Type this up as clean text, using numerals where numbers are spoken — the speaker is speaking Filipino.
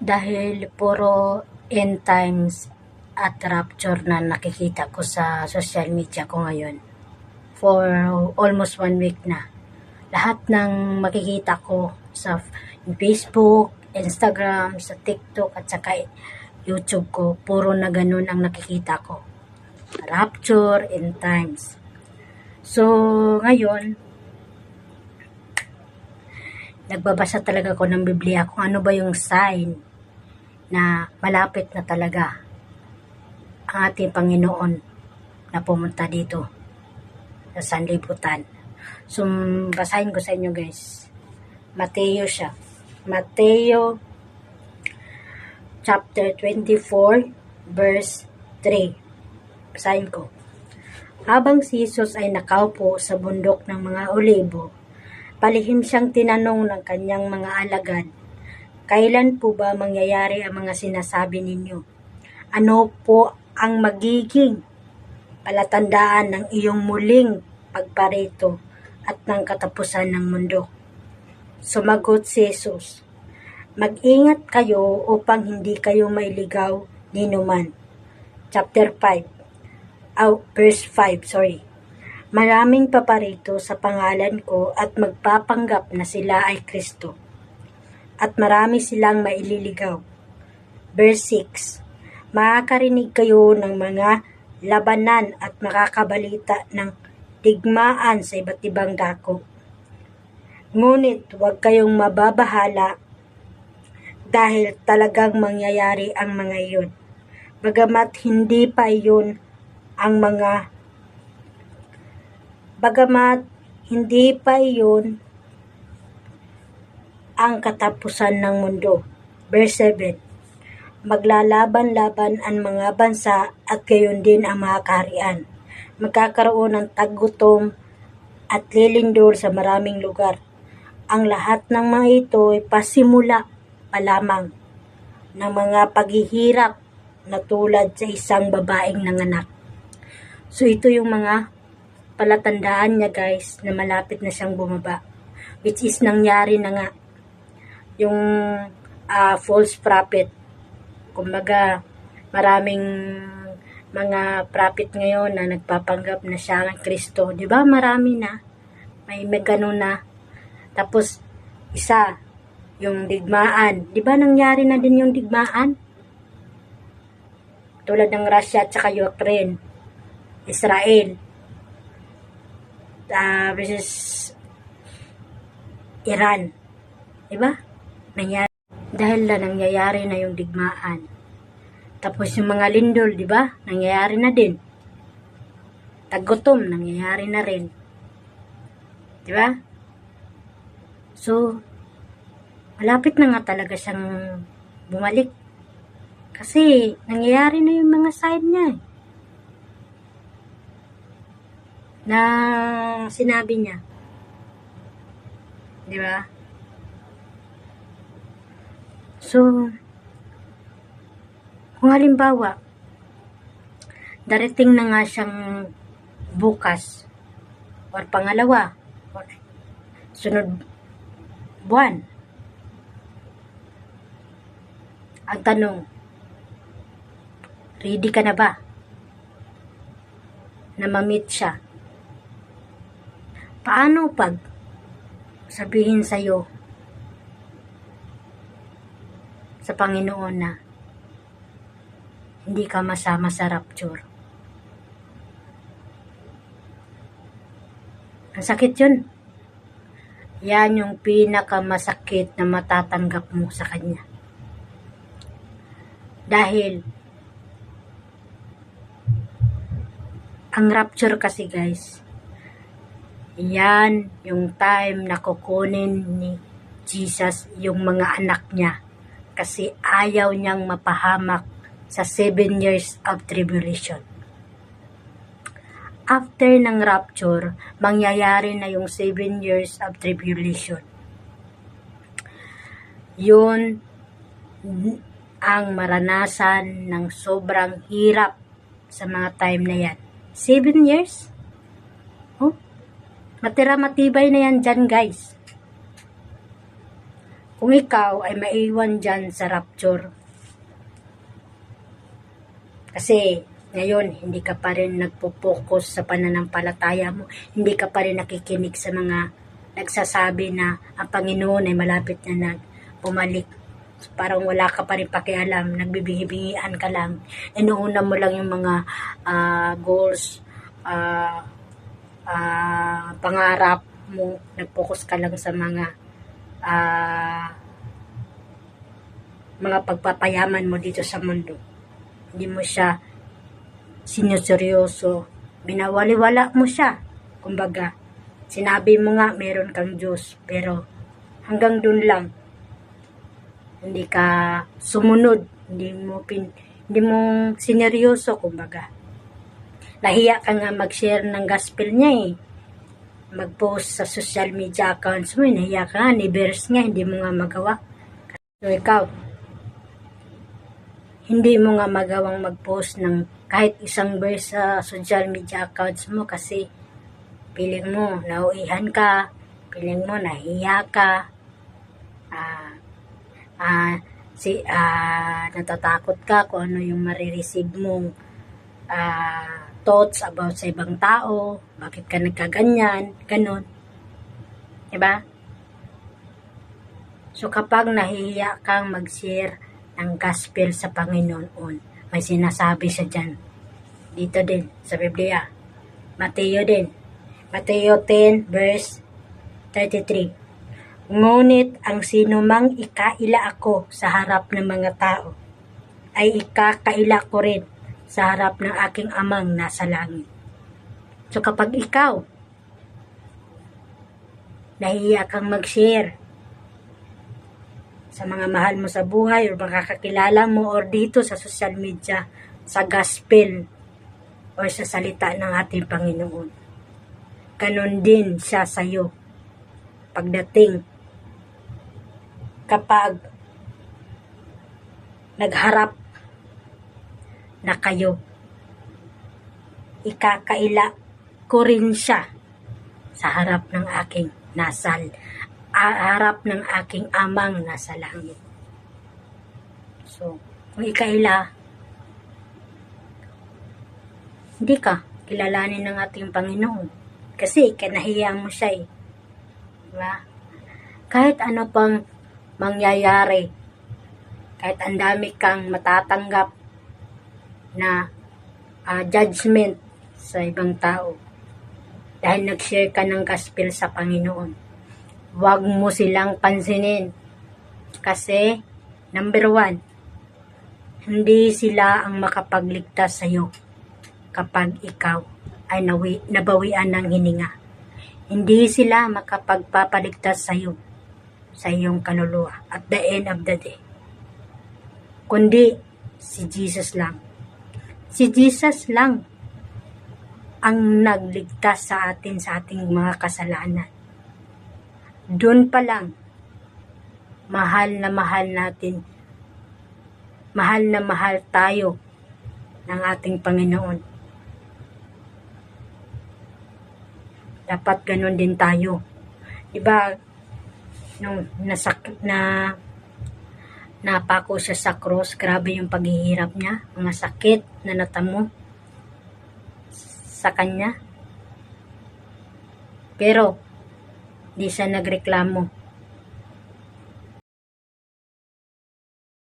dahil puro end times at rapture na nakikita ko sa social media ko ngayon for almost 1 week na. Lahat ng makikita ko sa Facebook, Instagram, sa TikTok at saka YouTube ko, puro na ganun ang nakikita ko. Rapture, end times. So, ngayon, nagbabasa talaga ako ng Biblia kung ano ba yung sign na malapit na talaga ang ating Panginoon na pumunta dito sa sanlibutan. So, basahin ko sa inyo guys. Mateo siya. Mateo chapter 24 verse 3. Basahin ko. Habang si Jesus ay nakaupo sa bundok ng mga olibo, palihim siyang tinanong ng kanyang mga alagad, "Kailan po ba mangyayari ang mga sinasabi ninyo? Ano po ang magiging palatandaan ng iyong muling pagparito at ng katapusan ng mundo?" Sumagot si Jesus, "Mag-ingat kayo upang hindi kayo mailigaw ni numan." Chapter 5. Verse 5, Maraming paparito sa pangalan ko at magpapanggap na sila ay Kristo, at marami silang maililigaw. Verse 6, Makakarinig kayo ng mga labanan at makakabalita ng digmaan sa iba't ibang dako. Ngunit huwag kayong mababahala dahil talagang mangyayari ang mga iyon. Bagamat hindi pa iyon ang katapusan ng mundo. Verse 7, Maglalaban-laban ang mga bansa at gayon din ang mga kaharian. Magkakaroon ng taggutom at lilindol sa maraming lugar. Ang lahat ng mga ito ay pasimula pa lamang ng mga paghihirap na tulad sa isang babaeng nanganak. So ito yung mga palatandaan niya guys na malapit na siyang bumaba. Which is nangyari na nga. Yung false prophet. Kumbaga maraming mga prophet ngayon na nagpapanggap na siya ang Kristo. Diba marami na. May ganun na. Tapos isa, yung digmaan. Diba nangyari na din yung digmaan? Tulad ng Russia at saka Ukraine, Israel, versus Iran. Diba? Nangyari. Dahil na nangyayari na yung digmaan. Tapos yung mga lindol, diba? Nangyayari na din. Taggutom, nangyayari na rin. Diba? So, malapit na nga talaga siyang bumalik. Kasi, nangyayari na yung mga sign niya. Na sinabi niya. Di ba? So, kung halimbawa, darating na nga siyang bukas, or pangalawa, or sunod buwan. Ang tanong, ready ka na ba na ma-meet siya? Paano pag sabihin sa'yo sa Panginoon na hindi ka masama sa rapture? Ang sakit yun. Yan yung pinakamasakit na matatanggap mo sa Kanya. Dahil ang rapture kasi guys, yan yung time na kukunin ni Jesus yung mga anak niya kasi ayaw niyang mapahamak sa 7 years of tribulation. After ng rapture, mangyayari na yung 7 years of tribulation. Yun ang maranasan ng sobrang hirap sa mga time na yan. 7 years? Oh, matira-matibay na yan dyan guys. kung ikaw ay maiwan dyan sa rapture. Kasi ngayon, hindi ka pa rin nagpo-focus sa pananampalataya mo. Hindi ka pa rin nakikinig sa mga nagsasabi na ang Panginoon ay malapit na bumalik. Parang wala ka pa rin pakialam, nagbibingi-bingian ka lang. Inuuna mo lang yung mga goals, pangarap mo, nag-focus ka lang sa mga pagpapayaman mo dito sa mundo. Hindi mo siya sinuseryoso, binawaliwala mo siya. Kumbaga, sinabi mo nga meron kang Diyos, pero hanggang dun lang. Hindi ka sumunod, hindi mo sineryoso, kumbaga. Nahiya ka nga mag-share ng gospel niya eh. Mag-post sa social media accounts mo, nahiya ka nga, ni-verse nga, hindi mo nga magawa. So ikaw, hindi mo nga magawang mag-post ng kahit isang verse sa social media accounts mo kasi piling mo nauihan ka, piling mo nahiya ka, natatakot ka kung ano yung marireceive mong thoughts about sa ibang tao, bakit ka nagkaganyan, ganun. Diba? So kapag nahihiya kang mag-share ng gospel sa Panginoon, may sinasabi siya dyan. Dito din, sa Biblia. Mateo din. Mateo 10 verse 33. Ngunit ang sinumang ikaila ako sa harap ng mga tao, ay ikakaila ko rin sa harap ng aking amang nasa langit. So kapag ikaw, nahihiya kang mag-share sa mga mahal mo sa buhay o makakakilala mo or dito sa social media, sa gospel o sa salita ng ating Panginoon. Ganon din siya sa iyo. Pagdating, kapag nagharap na kayo, ikakaila ko rin siya sa harap ng aking harap ng aking amang nasa langit. So, kung ikaila, hindi ka kilalanin ng ating Panginoon. Kasi kinahiya mo siya eh. Diba? Kahit ano pang mangyayari, kahit ang dami kang matatanggap na judgment sa ibang tao, dahil nag-share ka ng gospel sa Panginoon, huwag mo silang pansinin. Kasi, number 1, hindi sila ang makapagligtas sa iyo kapag ikaw ay nabawian ng hininga. Hindi sila makapagpapaligtas sa iyo sa iyong kaluluwa at the end of the day. Kundi, si Jesus lang. Si Jesus lang ang nagligtas sa atin sa ating mga kasalanan. Doon pa lang, mahal na mahal tayo ng ating Panginoon. Dapat ganun din tayo. Diba, nung napako siya sa cross, grabe yung paghihirap niya, mga sakit na natamo sa kanya. Pero, di siya nagreklamo.